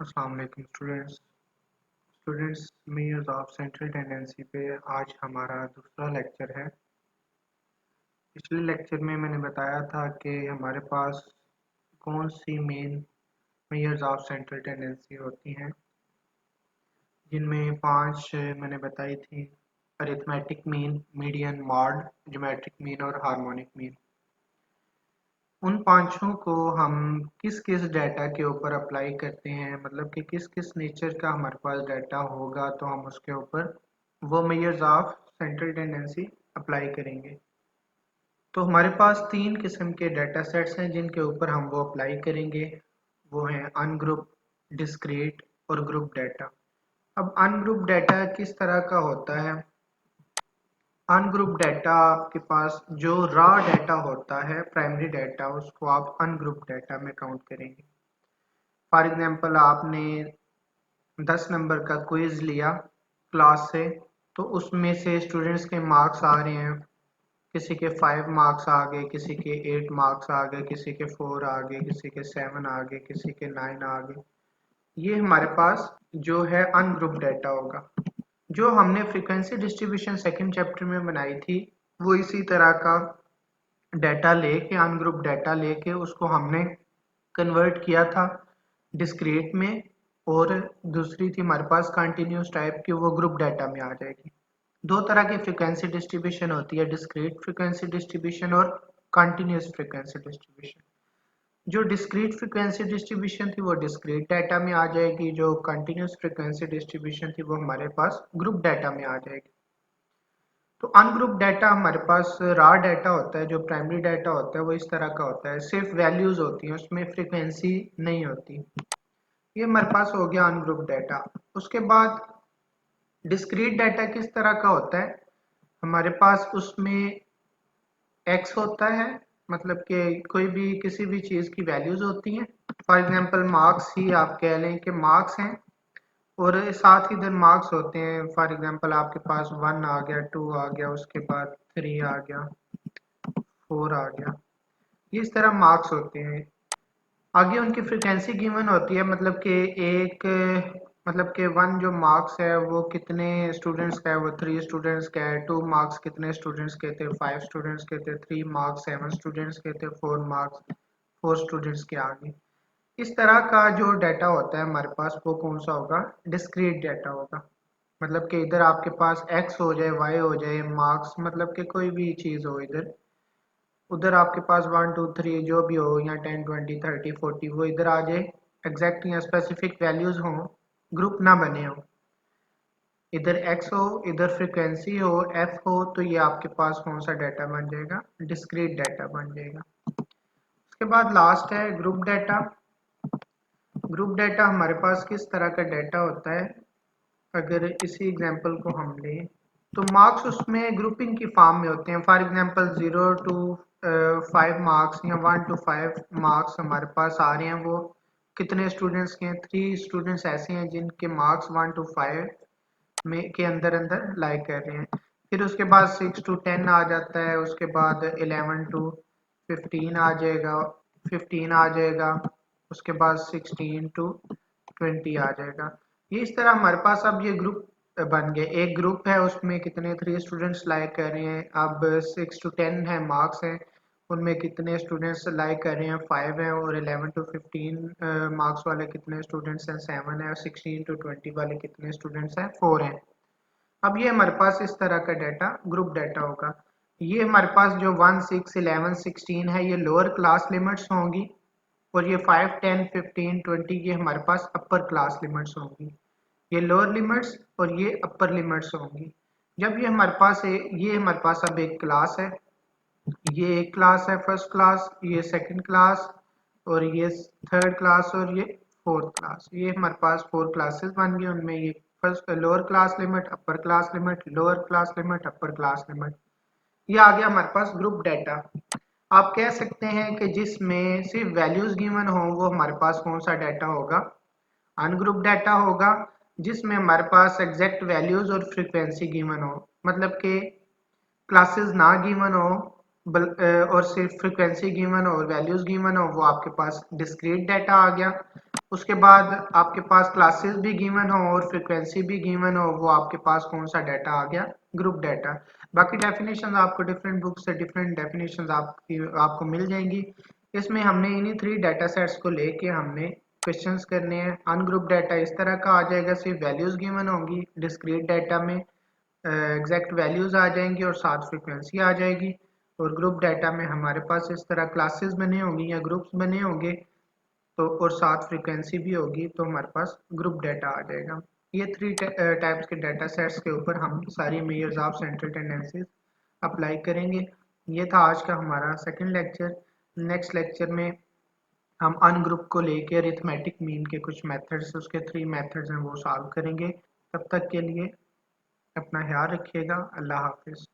अस्सलाम वालेकुम students measures of central tendency पे आज हमारा दूसरा लेक्चर है। पिछले लेक्चर में मैंने बताया था कि हमारे पास कौन सी main measures of central tendency होती हैं, जिनमें 5 मैंने बताई थी: arithmetic mean, median, mode, geometric mean और हार्मोनिक मीन। उन पांचों को हम किस किस डाटा के ऊपर अप्लाई करते हैं, मतलब कि किस किस नेचर का हमारे पास डाटा होगा तो हम उसके ऊपर वो measures of central tendency apply करेंगे। तो हमारे पास 3 किस्म के डाटा सेट्स हैं जिनके ऊपर हम वो अप्लाई करेंगे। वो हैं अनग्रुप, डिस्क्रीट और ग्रुप डाटा। अब अनग्रुप डाटा किस तरह का होता है? अनग्रुप डाटा आपके पास जो रॉ डाटा होता है, प्राइमरी डाटा, उसको आप अनग्रुप डाटा में काउंट करेंगे। फॉर एग्जांपल आपने 10 नंबर का क्विज लिया क्लास से, तो उसमें से स्टूडेंट्स के मार्क्स आ रहे हैं, किसी के 5 मार्क्स आ गए, किसी के 8 मार्क्स आ गए, किसी के 4 आ गए, किसी के 7 आ गए, किसी के 9 आ गए। ये हमारे पास जो है अनग्रुप डाटा होगा। जो हमने फ्रीक्वेंसी डिस्ट्रीब्यूशन सेकंड चैप्टर में बनाई थी, वो इसी तरह का डाटा लेके, अनग्रुप डाटा लेके उसको हमने कन्वर्ट किया था डिस्क्रीट में, और दूसरी थी हमारे पास कंटिन्यूस टाइप की, वो ग्रुप डाटा में आ जाएगी। दो तरह की फ्रीक्वेंसी डिस्ट्रीब्यूशन होती है, डिस्क्रीट फ्रीक्वेंसी डिस्ट्रीब्यूशन और कंटिन्यूस फ्रीक्वेंसी डिस्ट्रीब्यूशन। जो डिस्क्रीट फ्रीक्वेंसी डिस्ट्रीब्यूशन थी वो डिस्क्रीट डाटा में आ जाएगी, जो कंटिन्यूस फ्रीक्वेंसी डिस्ट्रीब्यूशन थी वो हमारे पास ग्रुप डाटा में आ जाएगी। तो अनग्रुप डाटा हमारे पास रॉ डाटा होता है, जो प्राइमरी डाटा होता है वो इस तरह का होता है, सिर्फ वैल्यूज होती हैं, उसमें फ्रीक्वेंसी नहीं होती। ये हमारे पास हो गया अनग्रुप डाटा। उसके बाद डिस्क्रीट डाटा किस तरह का होता है? हमारे पास उसमें एक्स होता है, मतलब कि कोई भी किसी भी चीज़ की वैल्यूज होती हैं। फॉर एग्जांपल मार्क्स ही आप कह लें कि मार्क्स हैं, और साथ ही इधर मार्क्स होते हैं। फॉर एग्जांपल आपके पास 1 आ गया, 2 आ गया, उसके बाद 3 आ गया, 4 आ गया। ये इस तरह मार्क्स होते हैं। आगे उनकी फ्रीक्वेंसी गिवन होती है, मतलब कि एक, मतलब कि 1 जो मार्क्स है वो कितने स्टूडेंट्स का है, वो 3 स्टूडेंट्स का है। 2 मार्क्स कितने स्टूडेंट्स के थे, 5 स्टूडेंट्स के थे। 3 मार्क्स 7 स्टूडेंट्स के थे। 4 मार्क्स 4 स्टूडेंट्स के आगे। इस तरह का जो डाटा होता है हमारे पास, वो कौन सा होगा? डिस्क्रीट डाटा होगा। मतलब कि इधर आपके पास एक्स हो जाए, वाई हो जाए, मार्क्स, मतलब कि कोई भी चीज़ हो, इधर उधर आपके पास 1 2 3 जो भी हो, या 10 20 30 40, वो इधर आ जाए। एग्जैक्ट या स्पेसिफिक वैल्यूज हो, ग्रुप ना बने हो। इधर एक्स हो, इधर फ्रीक्वेंसी हो, एफ हो, तो ये आपके पास कौन सा डाटा बन जाएगा? डिस्क्रीट डाटा बन जाएगा। उसके बाद लास्ट है ग्रुप डाटा। ग्रुप डाटा हमारे पास किस तरह का डाटा होता है? अगर इसी एग्जांपल को हम लें, तो मार्क्स उसमें ग्रुपिंग की फॉर्म में होते हैं। फॉर एग्जांपल 0 to 5 मार्क्स या 1 to 5 मार्क्स हमारे पास आ रहे हैं, वो कितने स्टूडेंट्स के हैं? 3 स्टूडेंट्स ऐसे हैं जिनके मार्क्स 1 to 5 में के अंदर अंदर लाई कर रहे हैं। फिर उसके बाद 6 to 10 आ जाता है, उसके बाद 11 to 15 आ जाएगा, 15 आ जाएगा, उसके बाद 16 to 20 आ जाएगा। ये इस तरह हमारे पास अब ये ग्रुप बन गए। एक ग्रुप है, उसमें कितने 3 स्टूडेंट्स लाइक कर रहे हैं। अब 6 to 10 है मार्क्स हैं, उनमें कितने स्टूडेंट्स लाइक कर रहे हैं? 5 हैं। और 11 to 15 मार्क्स वाले कितने स्टूडेंट्स हैं? 7 है। और 16 to 20 वाले कितने स्टूडेंट्स हैं? 4 हैं। अब ये हमारे पास इस तरह का डाटा ग्रुप डाटा होगा। ये हमारे पास जो 1 6 11 16 है, ये लोअर क्लास लिमिट्स होंगी, और ये 5 10 15 20 ये हमारे पास अपर क्लास लिमिट्स होंगी। ये लोअर लिमिट्स और ये अपर लिमिट्स होंगी। जब ये हमारे पास है, ये हमारे पास अब एक क्लास है, ये एक क्लास है, फर्स्ट क्लास, ये सेकंड क्लास, और ये थर्ड क्लास, और ये फोर्थ क्लास। ये हमारे पास 4 क्लासेस बन गई। उनमें ये first lower class limit, upper class limit, lower class limit, upper class limit. ये आ गया हमारे पास ग्रुप डाटा। आप कह सकते हैं कि जिसमें सिर्फ वैल्यूज गिवन हो, वो हमारे पास कौन सा डाटा होगा? अनग्रुप डाटा होगा। जिसमें हमारे पास एग्जैक्ट वैल्यूज और फ्रीक्वेंसी गिवन हो, मतलब कि क्लासेस ना गिवन हो, और सिर्फ फ्रिक्वेंसी गिवन और वैल्यूज गिवन हो, वो आपके पास डिस्क्रीट डाटा आ गया। उसके बाद आपके पास क्लासेस भी गिवन हो और फ्रिक्वेंसी भी गिवन हो, वो आपके पास कौन सा डाटा आ गया, ग्रुप डाटा। बाकी डेफिनेशन आपको डिफरेंट बुक से डिफरेंट डेफिनेशन आपको मिल जाएंगी। इसमें हमने इन्हीं 3 डाटा सेट्स को लेके हमने क्वेश्चंस करने हैं। अनग्रुप डाटा इस तरह का आ जाएगा, सिर्फ वैल्यूज गिवन होंगी। डिस्क्रीट डाटा में एग्जैक्ट वैल्यूज आ जाएंगी और साथ फ्रिक्वेंसी आ जाएगी। और ग्रुप डाटा में हमारे पास इस तरह क्लासेस बने होंगी या ग्रुप्स बने होंगे, तो और साथ फ्रीक्वेंसी भी होगी, तो हमारे पास ग्रुप डाटा आ जाएगा। ये 3 टाइप्स के डाटा सेट्स के ऊपर हम सारी measures of central tendencies apply करेंगे। ये था आज का हमारा सेकंड लेक्चर। नेक्स्ट लेक्चर में हम अनग्रुप को लेके अरिथमेटिक मीन के कुछ मेथड्स, उसके 3 मेथड्स हैं, वो सॉल्व करेंगे। तब तक के लिए अपना ख्याल रखिएगा। अल्लाह हाफिज़।